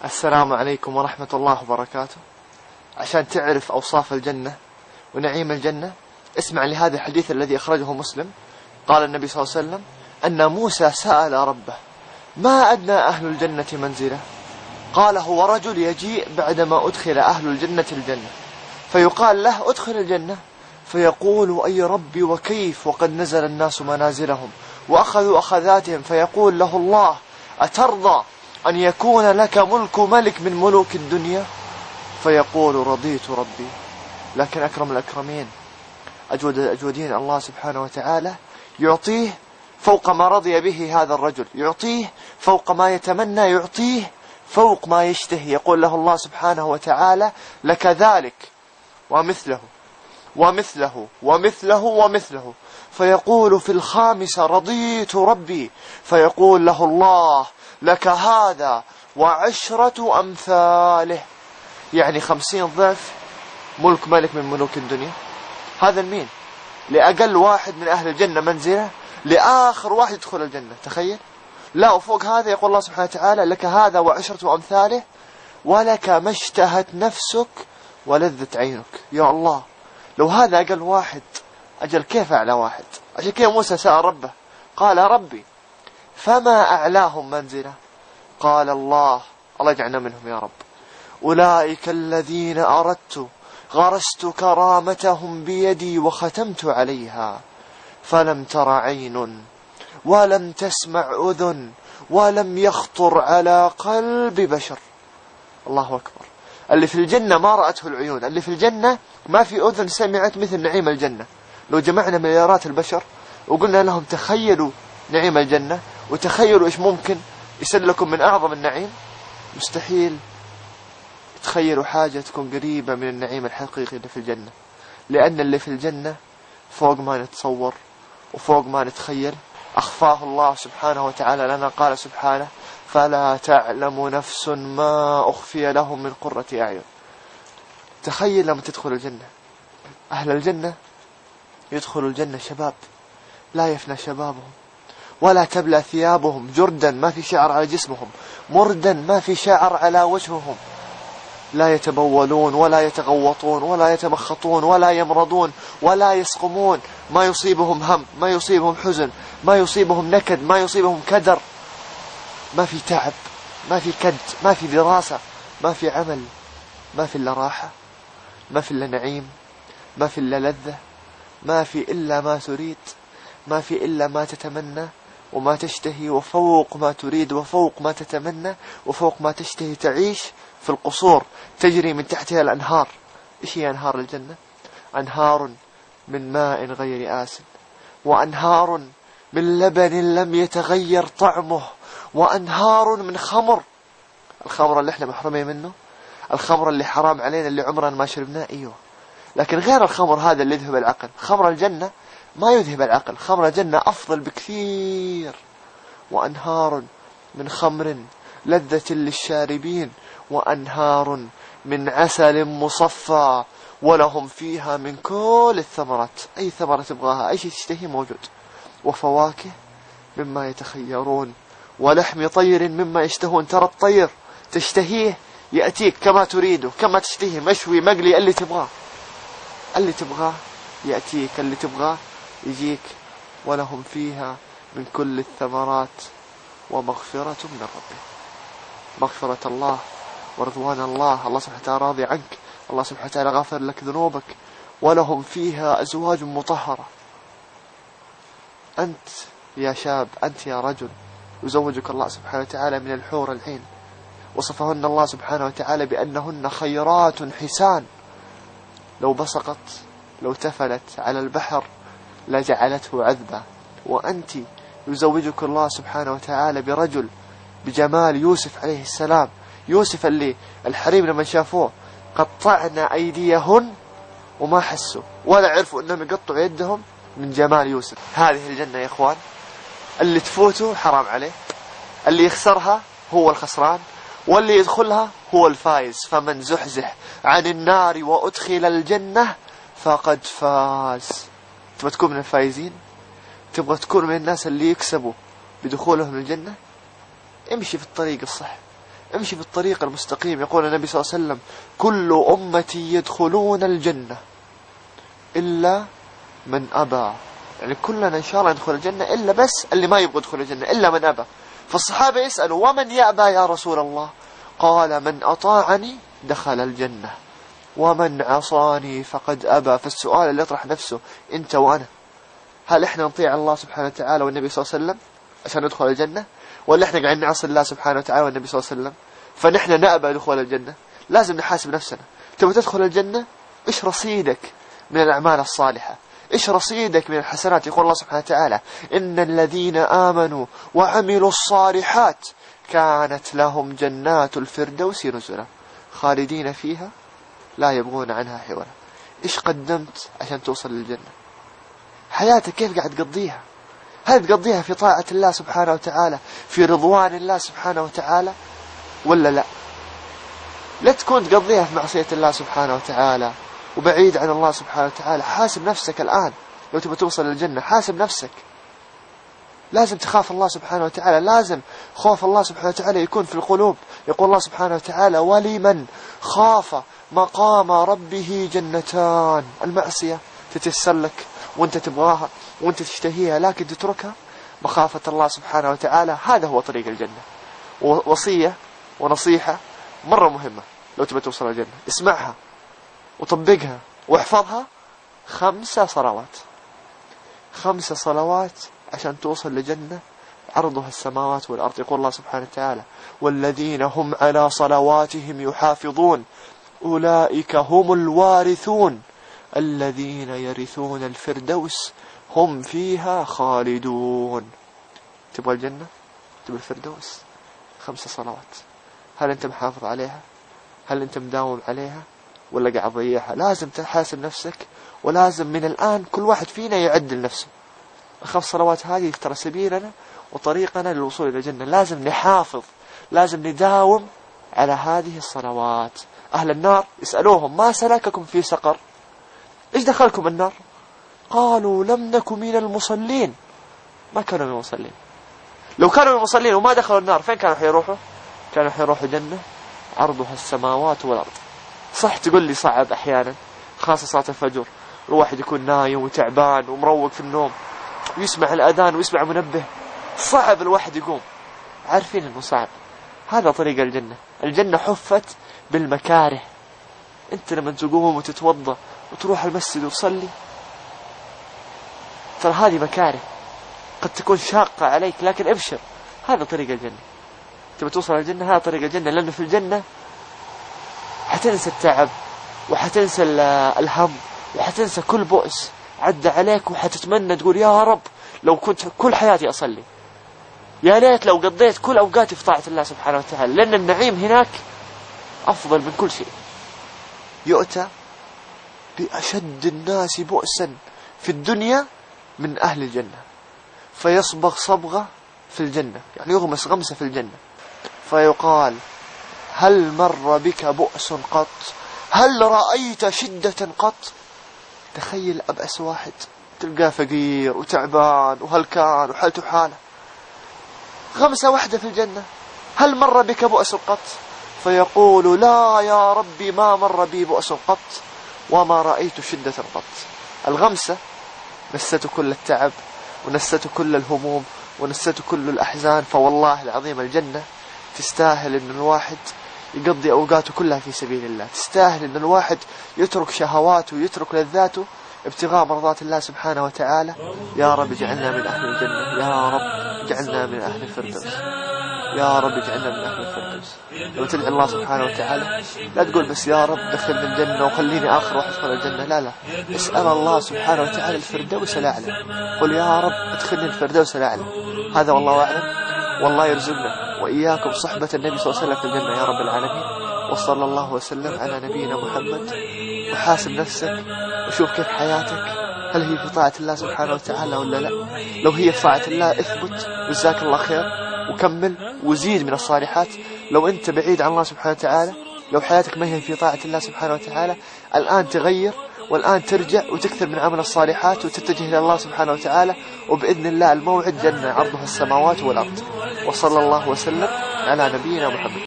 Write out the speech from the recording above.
السلام عليكم ورحمة الله وبركاته. عشان تعرف أوصاف الجنة ونعيم الجنة اسمع لهذا الحديث الذي أخرجه مسلم. قال النبي صلى الله عليه وسلم أن موسى سأل ربه ما أدنى أهل الجنة منزلة؟ قال هو رجل يجيء بعدما أدخل أهل الجنة الجنة فيقال له أدخل الجنة فيقول أي ربي وكيف وقد نزل الناس منازلهم وأخذوا أخذاتهم، فيقول له الله أترضى أن يكون لك ملك ملك من ملوك الدنيا؟ فيقول رضيت ربي. لكن أكرم الأكرمين أجود الأجودين الله سبحانه وتعالى يعطيه فوق ما رضي به هذا الرجل، يعطيه فوق ما يتمنى، يعطيه فوق ما يشتهي. يقول له الله سبحانه وتعالى لك ذلك ومثله ومثله ومثله ومثله، فيقول في الخامسة رضيت ربي، فيقول له الله لك هذا وعشرة أمثاله، يعني 50 ضعف ملك ملك من ملوك الدنيا. هذا المين؟ لأقل واحد من أهل الجنة منزلة، لآخر واحد يدخل الجنة. تخيل. لا، وفوق هذا يقول الله سبحانه وتعالى لك هذا وعشرة أمثاله ولك ما اشتهت نفسك ولذت عينك. يا الله، لو هذا أقل واحد أجل كيف أعلى واحد؟ عشان كيف موسى سأل ربه قال ربي فما أعلاهم منزلة؟ قال الله يجعلنا منهم يا رب أولئك الذين أردت غرست كرامتهم بيدي وختمت عليها فلم تر عين ولم تسمع أذن ولم يخطر على قلب بشر. الله أكبر. اللي في الجنة ما رأته العيون، اللي في الجنة ما في أذن سمعت مثل نعيم الجنة. لو جمعنا مليارات البشر وقلنا لهم تخيلوا نعيم الجنة وتخيلوا إيش ممكن يصير لكم من أعظم النعيم، مستحيل تخيلوا حاجة تكون قريبة من النعيم الحقيقي اللي في الجنة. لأن اللي في الجنة فوق ما نتصور وفوق ما نتخيل. أخفاه الله سبحانه وتعالى لنا. قال سبحانه فلا تعلم نفس ما أخفي لهم من قرة أعين. تخيل لما تدخل الجنة. أهل الجنة يدخلوا الجنة شباب لا يفنى شبابهم ولا تبلى ثيابهم، جردا ما في شعر على جسمهم، مردا ما في شعر على وجههم، لا يتبولون ولا يتغوطون ولا يتمخطون ولا يمرضون ولا يسقمون، ما يصيبهم هم، ما يصيبهم حزن، ما يصيبهم نكد، ما يصيبهم كدر، ما في تعب، ما في كد، ما في دراسة، ما في عمل، ما في إلا راحة، ما في إلا نعيم، ما في إلا لذة، ما في إلا ما تريد، ما في إلا ما تتمنى وما تشتهي وفوق ما تريد وفوق ما تتمنى وفوق ما تشتهي. تعيش في القصور تجري من تحتها الأنهار. إيش هي أنهار الجنة؟ أنهار من ماء غير آسن، وأنهار من لبن لم يتغير طعمه، وأنهار من خمر. الخمر اللي احنا محرومين منه، الخمر اللي حرام علينا اللي عمرنا ما شربناه، ايوه، لكن غير الخمر هذا اللي يذهب العقل. خمر الجنة ما يذهب العقل، خمر الجنة أفضل بكثير. وأنهار من خمر لذة للشاربين وأنهار من عسل مصفى ولهم فيها من كل الثمرات، أي ثمرة تبغاها، أي شيء تشتهي موجود، وفواكه مما يتخيرون ولحم طير مما يشتهون. ترى الطير تشتهيه يأتيك كما تريده، كما تشتهي، مشوي مقلي، اللي تبغاه اللي تبغاه يأتيك، اللي تبغاه يجيك. ولهم فيها من كل الثمرات ومغفرة من ربهم. مغفرة الله ورضوان الله. الله سبحانه وتعالى راضي عنك، الله سبحانه وتعالى غافر لك ذنوبك. ولهم فيها أزواج مطهرة. أنت يا شاب، أنت يا رجل، يزوجك الله سبحانه وتعالى من الحور العين. وصفهن الله سبحانه وتعالى بأنهن خيرات حسان، لو بصقت لو تفلت على البحر لجعلته عذبا. وأنت يزوجك الله سبحانه وتعالى برجل بجمال يوسف عليه السلام. يوسف اللي الحريم لما شافوه قطعنا أيديهن وما حسوا ولا عرفوا أنهم يقطعوا يدهم من جمال يوسف. هذه الجنة يا إخوان، اللي تفوته حرام عليه، اللي يخسرها هو الخسران، واللي يدخلها هو الفائز. فمن زحزح عن النار وأدخل الجنة فقد فاز. تبغى تكون من الفائزين؟ تبغى تكون من الناس اللي يكسبوا بدخولهم الجنة؟ امشي في الطريق الصح، امشي في الطريق المستقيم. يقول النبي صلى الله عليه وسلم كل أمتي يدخلون الجنة إلا من أبى. يعني كلنا إن شاء الله ندخل الجنة إلا بس اللي ما يبغى يدخل الجنة، إلا من أبى. فالصحابة يسألوا ومن يأبى يا رسول الله؟ قال من أطاعني دخل الجنة ومن عصاني فقد أبى. فالسؤال اللي يطرح نفسه أنت وأنا، هل إحنا نطيع الله سبحانه وتعالى والنبي صلى الله عليه وسلم عشان ندخل الجنة، ولا إحنا قاعدين نعصي الله سبحانه وتعالى والنبي صلى الله عليه وسلم فنحن نأبى دخول الجنة؟ لازم نحاسب نفسنا. تبغى تدخل الجنة، إيش رصيدك من الأعمال الصالحة؟ إيش رصيدك من الحسنات؟ يقول الله سبحانه وتعالى إن الذين آمنوا وعملوا الصالحات كانت لهم جنات الفردوس نزلا خالدين فيها لا يبغون عنها حولا. إيش قدمت عشان توصل للجنة؟ حياتك كيف قاعد تقضيها؟ هل تقضيها في طاعة الله سبحانه وتعالى، في رضوان الله سبحانه وتعالى، ولا لا؟ لا تكون تقضيها في معصية الله سبحانه وتعالى وبعيد عن الله سبحانه وتعالى. حاسب نفسك الآن لو تبغى توصل للجنة، حاسب نفسك. لازم تخاف الله سبحانه وتعالى، لازم خوف الله سبحانه وتعالى يكون في القلوب. يقول الله سبحانه وتعالى ولمن خاف مقام ربه جنتان. المعصية تتيسر لك وانت تبغاها وانت تشتهيها لكن تتركها مخافة الله سبحانه وتعالى. هذا هو طريق الجنة. ووصية ونصيحة مرة مهمة لو تبغى توصل الجنة، اسمعها وطبقها واحفظها. 5 صلوات، 5 صلوات عشان توصل لجنة عرضها السماوات والأرض. يقول الله سبحانه وتعالى والذين هم على صلواتهم يحافظون أولئك هم الوارثون الذين يرثون الفردوس هم فيها خالدون. تبغى الجنة؟ تبغى الفردوس؟ 5 صلوات. هل أنت محافظ عليها؟ هل أنت مداوم عليها ولا قاعد تضيعها؟ لازم تحاسب نفسك، ولازم من الآن كل واحد فينا يعدل نفسه. 5 صلوات هذه ترى سبيلنا وطريقنا للوصول إلى الجنة. لازم نحافظ، لازم نداوم على هذه الصلوات. أهل النار يسألوهم ما سلككم في سقر؟ إيش دخلكم النار؟ قالوا لم نكن من المصلين. ما كانوا من المصلين. لو كانوا من المصلين وما دخلوا النار فين كانوا حيروحوا؟ كانوا حيروحوا جنة عرضها السماوات والأرض. صح تقول لي صعب أحيانا، خاصة صلاة الفجر، الواحد يكون نايم وتعبان ومروق في النوم ويسمع الأذان ويسمع منبه، صعب الواحد يقوم. عارفين إنه صعب. هذا طريق الجنة. الجنة حفت بالمكاره. أنت لما تقوم وتتوضأ وتروح المسجد وتصلي، ترى هذه مكاره قد تكون شاقة عليك، لكن ابشر، هذا طريق الجنة. تبى توصل الجنة، هذا طريق الجنة. لأنه في الجنة حتنسى التعب وحتنسى الهم وحتنسى كل بؤس عدى عليك، وحتتمنى تقول يا رب لو كنت كل حياتي أصلي، يا ليت لو قضيت كل أوقاتي في طاعة الله سبحانه وتعالى، لأن النعيم هناك أفضل من كل شيء. يؤتى بأشد الناس بؤسا في الدنيا من أهل الجنة فيصبغ صبغة في الجنة، يعني يغمس غمسة في الجنة، فيقال هل مر بك بؤس قط؟ هل رأيت شدة قط؟ تخيل أبأس واحد تلقاه فقير وتعبان وهلكان وحالته حالة، غمسة واحدة في الجنة، هل مر بك بؤس قط؟ فيقول لا يا ربي ما مر بي بؤس قط وما رأيت شدة قط. الغمسة نسته كل التعب ونسته كل الهموم ونسته كل الأحزان. فوالله العظيم الجنة تستاهل أن الواحد يقضي أوقاته كلها في سبيل الله، تستاهل أن الواحد يترك شهواته ويترك لذاته ابتغاء مرضات الله سبحانه وتعالى. يا رب اجعلنا من أهل الجنة، يا رب اجعلنا من أهل الفردوس، يا رب اجعلنا من أهل الفردوس. لما تدعي الله سبحانه وتعالى لا تقول بس يا رب دخلني الجنة وخليني آخر واحد يدخل الجنة، لا لا، اسأل الله سبحانه وتعالى الفردوس الأعلى، قل يا رب ادخلني الفردوس الأعلى. هذا والله أعلم. والله يرزقنا وإياكم صحبة النبي صلى الله عليه وسلم في الجنة يا رب العالمين. وصلى الله وسلم على نبينا محمد. وحاسب نفسك وشوف كيف حياتك، هل هي في طاعة الله سبحانه وتعالى ولا لا؟ لو هي في طاعة الله اثبت جزاك الله خير وكمل وزيد من الصالحات. لو أنت بعيد عن الله سبحانه وتعالى، لو حياتك ما هي في طاعة الله سبحانه وتعالى، الآن تغير والآن ترجع وتكثر من عمل الصالحات وتتجه إلى الله سبحانه وتعالى، وبإذن الله الموعد جنة عرضها السماوات والأرض. وصلى الله وسلم على نبينا محمد.